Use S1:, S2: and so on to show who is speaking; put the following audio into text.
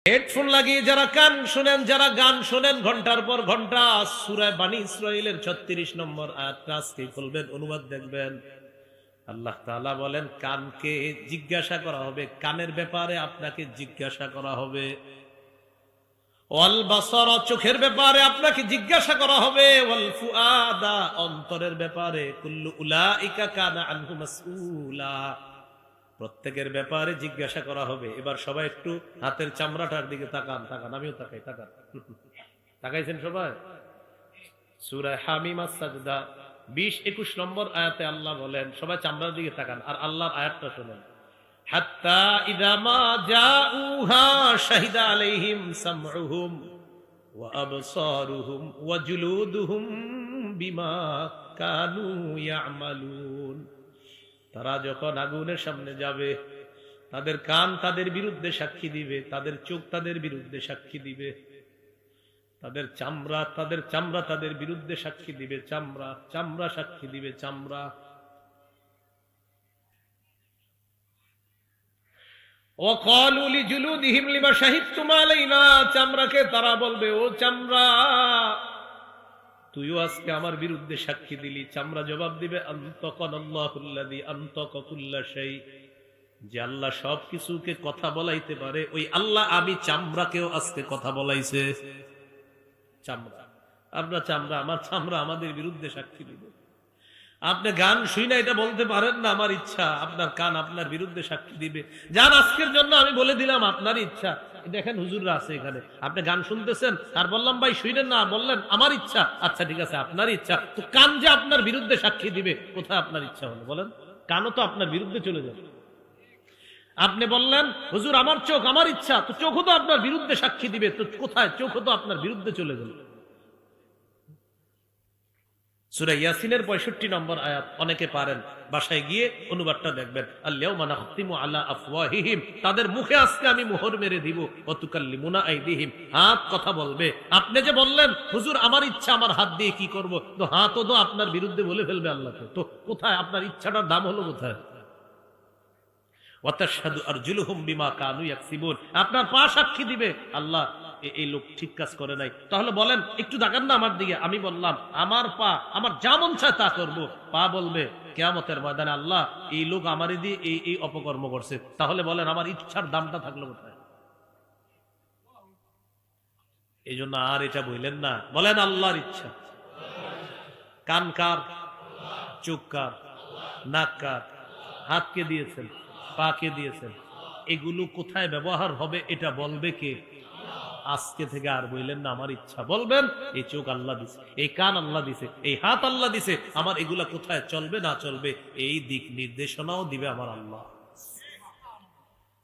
S1: Headphone লাগিয়ে যারা কান শোনেন, যারা গান শোনেন ঘন্টার পর ঘন্টা, সূরা বনী ইসরাঈলের 36 নম্বর আয়াতটা আজকে খুলবেন, অনুবাদ দেখবেন। আল্লাহ তাআলা বলেন, কানকে জিজ্ঞাসা করা হবে, কানের ব্যাপারে আপনাকে জিজ্ঞাসা করা হবে। ওয়াল বাসার, চোখের ব্যাপারে আপনাকে জিজ্ঞাসা করা হবে। ওয়াল ফুআদা, অন্তরের ব্যাপারে। কুল্লু উলাইকা কানা আনহু মাসউলা, প্রত্যেকের ব্যাপারে জিজ্ঞাসা করা হবে। এবার সবাই একটু হাতের চামড়াটার দিকে তাকান, আমিও তাকাই, তাকাইছেন সবাই? সূরা হামিম আস-সাজদা 20-21 নম্বর আয়াতে আল্লাহ বলেন, সবাই চামড়ার দিকে তাকান আর আল্লাহর আয়াতটা শুনেন। হাত্তা ইযা মা জাউহা শাহিদা আলাইহিম সামউহুম ওয়া আবসারুহুম ওয়া জুলুদুহুম বিমা কানু ইয়ামালুন। তারা যখন আগুনের সামনে যাবে, তাদের কান তাদের বিরুদ্ধে সাক্ষী দিবে, তাদের চোখ তাদের বিরুদ্ধে সাক্ষী দিবে, তাদের চামড়া তাদের বিরুদ্ধে সাক্ষী দিবে, চামড়া সাক্ষী দিবে, চামড়া। ওয়াকালু লিজুলুদিহিম লিমা শাহিদতুম আলাইনা, চামড়াকে তারা বলবে, ও চামড়া, তুইও আজকে আমার বিরুদ্ধে সাক্ষী দিলি। চামড়া জবাব দিবে, আনতাকানাল্লাহুল্লাযী আনতাকা কুল্লা শাই, যে আল্লাহ সবকিছুকে কথা বলাইতে পারে, ওই আল্লাহ আমি চামড়াকেও আজকে কথা বলাইছে। চামড়া, আপনার চামড়া, আমার চামড়া আমাদের বিরুদ্ধে সাক্ষী দিবে। আপনি গান শুই না এটা বলতে পারেন না, আমার ইচ্ছা। আপনার কান আপনার বিরুদ্ধে সাক্ষী দিবে। যান, আজকের জন্য আমি বলে দিলাম আপনার ইচ্ছা। দেখেন হুজুররা আছে এখানে, আপনি গান শুনতেছেন আর বললাম ভাই শুইলেন না, বললেন আমার ইচ্ছা। আচ্ছা ঠিক আছে, আপনার ইচ্ছা। তো কান যে আপনার বিরুদ্ধে সাক্ষী দিবে, কোথায় আপনার ইচ্ছা হলো বলেন? কানও তো আপনার বিরুদ্ধে চলে যাবে। আপনি বললেন হুজুর আমার চোখ, আমার ইচ্ছা, তো চোখও তো আপনার বিরুদ্ধে সাক্ষী দিবে, তো কোথায়? চোখও তো আপনার বিরুদ্ধে চলে গেল। সূরা ইয়াসিনের 65 নম্বর আয়াত অনেকে পারেন, বাসায় গিয়ে অনুবাদটা দেখবেন। আল-ইয়াউমা নাখতিমু আলা আফওয়াহিহিম, তাদের মুখে আজকে আমি মোহর মেরে দিব। ওয়া তুকাল্লিমুনা আইদিহিম, হাত কথা বলবে। আপনি যে বললেন হুজুর আমার ইচ্ছা, আমার হাত দিয়ে কি করব, তো হাতও তো আপনার বিরুদ্ধে বলে ফেলবে আল্লাহকে। তো কোথায় আপনার ইচ্ছাটার দাম হলো কোথায়? ওয়া তাশহাদু আরজুলুহুম বিমা কানু ইয়াকসিবুন, আপনার পা সাক্ষী দিবে, আল্লাহ এই লোক ঠিক কাজ করে নাই। তাহলে বলেন একটু তাকান না আমার দিকে, আমি বললাম আমার পা আমার যা মন চায় তা করবো। পা বলবে কিয়ামতের ময়দানে, আল্লাহ এই লোক আমারই দিয়ে এই অপকর্ম করছে। তাহলে বলেন আমার ইচ্ছার দামটা থাকলো কোথায়? এই জন্য আর এটা বললেন না, বলেন আল্লাহর ইচ্ছা। কান কার? চোখ কার? নাক কার? হাতকে দিয়েছেন, পাকে দিয়েছেন, এগুলো কোথায় ব্যবহার হবে এটা বলবে কে? আজকে থেকে আর বললেন না আমার ইচ্ছা, বলবেন এই চোখ আল্লাহ দিছে, এই কান আল্লাহ দিছে, এই হাত আল্লাহ দিছে, আমার এগুলা কোথায় চলবে না চলবে এই দিক নির্দেশনাও দিবে আমার আল্লাহ।